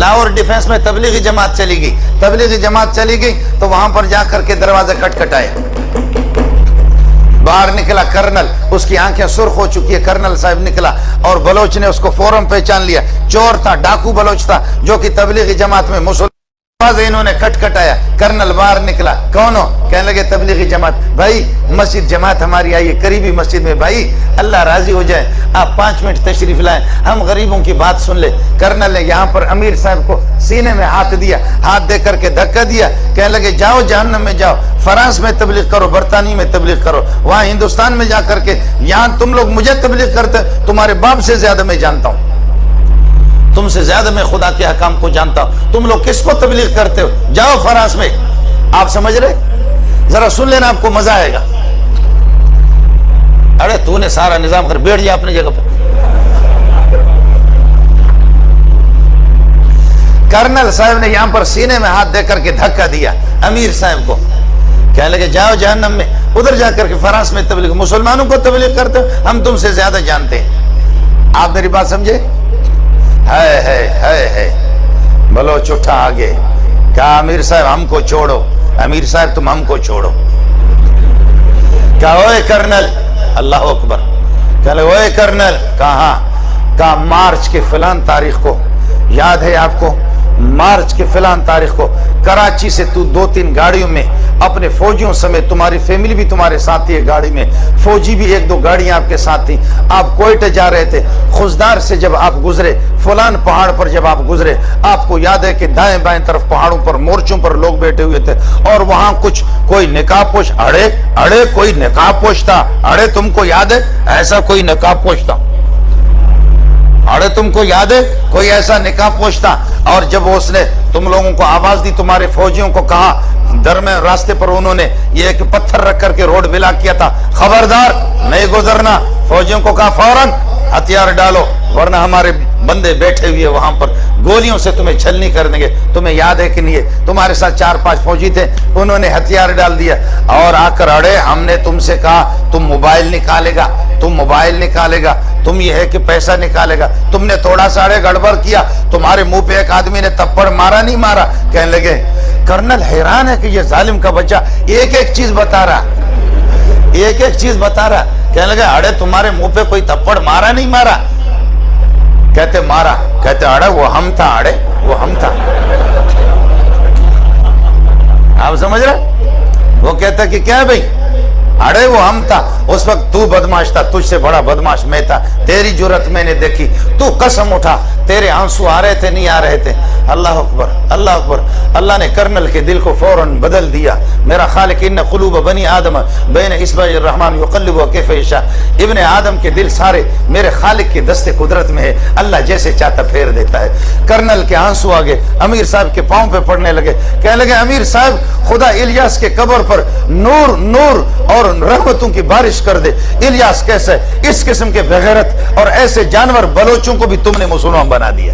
Lahore defence میں تبلیغی جماعت چلی گئی، تبلیغی جماعت چلی گئی تو وہاں پر جا کر کے دروازہ کھٹکھٹایا، باہر نکلا کرنل، اس کی آنکھیں سرخ ہو چکی ہے، کرنل صاحب نکلا اور بلوچ نے اس کو فوراً پہچان لیا، چور تھا، ڈاکو بلوچ تھا جو کہ تبلیغی جماعت میں مسلمان، انہوں نے کھٹکھٹایا، کرنل باہر نکلا، کون ہو؟ کہنے لگے تبلیغی جماعت۔ بھائی مسجد جماعت ہماری آئی ہے قریبی مسجد میں، بھائی اللہ راضی ہو جائے آپ 5 منٹ تشریف لائیں، ہم غریبوں کی بات سن لے۔ کرنل نے یہاں پر امیر صاحب کو سینے میں ہاتھ دیا، ہاتھ دے کر کے دھکا دیا، کہنے لگے جاؤ جہنم میں جاؤ، فرانس میں تبلیغ کرو، برطانیہ میں تبلیغ کرو، وہاں ہندوستان میں جا کر کے، یہاں تم لوگ مجھے تبلیغ کرتے، تمہارے باپ سے زیادہ میں جانتا ہوں، تم سے زیادہ میں خدا کے حکام کو جانتا ہوں، تم لوگ کس کو تبلیغ کرتے ہو؟ جاؤ فرانس میں۔ آپ سمجھ رہے؟ ذرا سن لینا، آپ کو مزہ آئے گا۔ ارے تو نے سارا نظام کر، بیٹھ جا اپنی جگہ پر۔ کرنل صاحب نے یہاں پر سینے میں ہاتھ دے کر کے دھکا دیا امیر صاحب کو، کہنے لگے جاؤ جہنم میں، ادھر جا کر کے فرانس میں تبلیغ، مسلمانوں کو تبلیغ کرتے ہو، ہم تم سے زیادہ جانتے ہیں۔ آپ میری بات سمجھے؟ ہے بلوچ اٹھا آگے، کہا امیر صاحب ہم کو چھوڑو، امیر صاحب تم ہم کو چھوڑو۔ کہا اوے کرنل، اللہ اکبر، کہا اوے کرنل، کہاں؟ کہا مارچ کے فلان تاریخ کو، یاد ہے آپ کو؟ مارچ کے فلان تاریخ کو کراچی سے تو 2-3 گاڑیوں میں اپنے فوجیوں سمیت، تمہاری فیملی بھی تمہارے ساتھ تھی گاڑی میں، فوجی بھی 1-2 گاڑیاں آپ کے ساتھ تھیں، آپ کوئٹہ جا رہے تھے، خزدار سے جب آپ گزرے، فلان پہاڑ پر جب آپ گزرے، آپ کو یاد ہے کہ دائیں بائیں طرف پہاڑوں پر مورچوں پر لوگ بیٹھے ہوئے تھے، اور وہاں کچھ کوئی نقاب پوش، اڑے کوئی نقاب پوش تھا، اڑے تم کو یاد ہے ایسا کوئی نقاب پوش تھا؟ اڑے تم کو یاد ہے کوئی ایسا نقاب پوش تھا؟ اور جب اس نے تم لوگوں کو آواز دی، تمہارے فوجیوں کو کہا، درمیان راستے پر انہوں نے یہ ایک پتھر رکھ کر کے روڈ بلاک کیا تھا، خبردار نہیں گزرنا، فوجیوں کو کہا فوراً ہتھیار ڈالو ورنہ ہمارے بندے بیٹھے ہوئے وہاں پر گولیوں سے تمہیں چھلنی کر دیں گے۔ تمہیں یاد ہے کہ نہیں؟ تمہارے ساتھ 4-5 فوجی تھے، انہوں نے ہتھیار ڈال دیا اور آ کر اڑے، ہم نے تم سے کہا تم موبائل نکالے گا، تم موبائل نکالے گا، تم یہ ہے کہ پیسہ نکالے گا، تم نے تھوڑا سا اڑے گڑبڑ کیا، تمہارے منہ پہ ایک آدمی نے تپڑ مارا نہیں مارا؟ کہنے لگے کرنل حیران ہے کہ یہ ظالم کا بچہ ایک ایک چیز بتا رہا، ایک ایک چیز بتا رہا۔ کہنے لگے اڑے تمہارے منہ پہ کوئی تپڑ مارا نہیں مارا؟ کہتے مارا، کہتے اڑے وہ ہم تھا، اڑے وہ ہم تھا۔ آپ سمجھ رہے؟ وہ کہتا کہ کیا بھئی؟ اڑے وہ ہم تھا، اس وقت تو بدماش تھا، تجھ سے بڑا بدماش میں تھا، تیری جرت میں نے دیکھی، تو قسم اٹھا، تیرے آنسو آ رہے تھے نہیں آ رہے تھے؟ اللہ اکبر، اللہ اکبر۔ اللہ نے کرنل کے دل کو فوراً بدل دیا۔ میرا خالق ان قلوب بنی آدم بین اصبع الرحمن یقلبها کیف یشاء، ابن آدم کے دل سارے میرے خالق کے دست قدرت میں ہے، اللہ جیسے چاہتا پھیر دیتا ہے۔ کرنل کے آنسو آگے امیر صاحب کے پاؤں پہ پڑنے لگے، کہنے لگے امیر صاحب خدا الیاس کے قبر پر نور نور اور رحمتوں کی بارش کر دے۔ الیاس کیسے؟ اس قسم کے بغیرت اور ایسے جانور بلوچوں کو بھی تم نے مسلمان بنا دیا،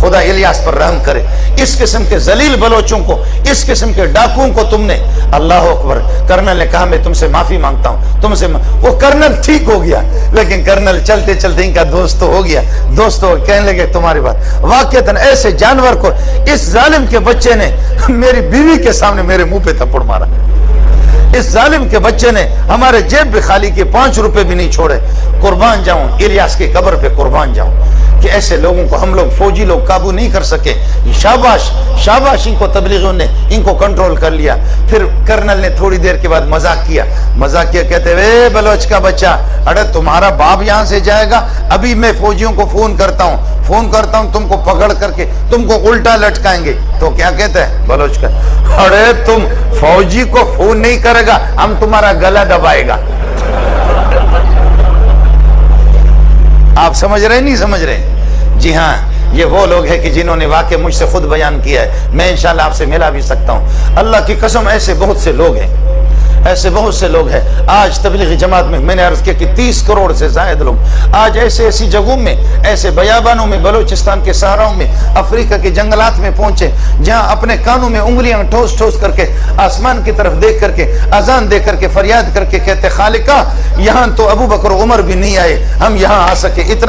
خدا الیاس پر رحم کرے۔ اس قسم کے ذلیل بلوچوں کو، اس قسم کے ڈاکوؤں کو تم نے، اللہ اکبر۔ کرنل نے کہا میں تم سے معافی مانگتا ہوں، تم سے وہ کرنل ٹھیک ہو گیا، لیکن کرنل چلتے چلتے ان کا دوست ہو گیا، دوست ہو کہنے لگے تمہاری بات واقعتاً ایسے جانور کو اس ظالم کے بچے نے میری بیوی کے سامنے میرے منہ پہ تھپڑ مارا، اس ظالم کے بچے نے ہمارے جیب بھی خالی کے 5 روپے بھی نہیں چھوڑے۔ قربان جاؤں الیاس کی قبر پہ، قربان جاؤں کہ ایسے لوگوں کو ہم لوگ فوجی لوگ قابو نہیں کر سکے۔ شاباش شاباش، ان کو تبلیغیوں نے ان کو کنٹرول کر لیا۔ پھر کرنل نے تھوڑی دیر کے بعد مذاق کیا، کہتے اے بلوچ کا بچہ، اڑے تمہارا باپ یہاں سے جائے گا، ابھی میں فوجیوں کو فون کرتا ہوں تم کو پکڑ کر کے تم کو الٹا لٹکائیں گے۔ تو کیا کہتا ہے بلوچ کا؟ اڑے تم فوجی کو فون نہیں کرے گا، ہم تمہارا گلا دبائے گا۔ آپ سمجھ رہے نہیں سمجھ رہے؟ جی ہاں، یہ وہ لوگ ہیں کہ جنہوں نے واقع مجھ سے خود بیان کیا ہے، میں انشاءاللہ آپ سے ملا بھی سکتا ہوں۔ اللہ کی قسم ایسے بہت سے لوگ ہیں، ایسے بہت سے لوگ ہیں۔ آج تبلیغی جماعت میں نے عرض کیا کہ 30 کروڑ سے زائد لوگ آج ایسی جگہوں میں، ایسے بیابانوں میں، بلوچستان کے صحراؤں میں، افریقہ کے جنگلات میں پہنچے، جہاں اپنے کانوں میں انگلیاں ٹھوس ٹھوس کر کے آسمان کی طرف دیکھ کر کے اذان دے کر کے فریاد کر کے کہتے خالقہ یہاں تو ابو بکر عمر بھی نہیں آئے، ہم یہاں آ سکے، اتنا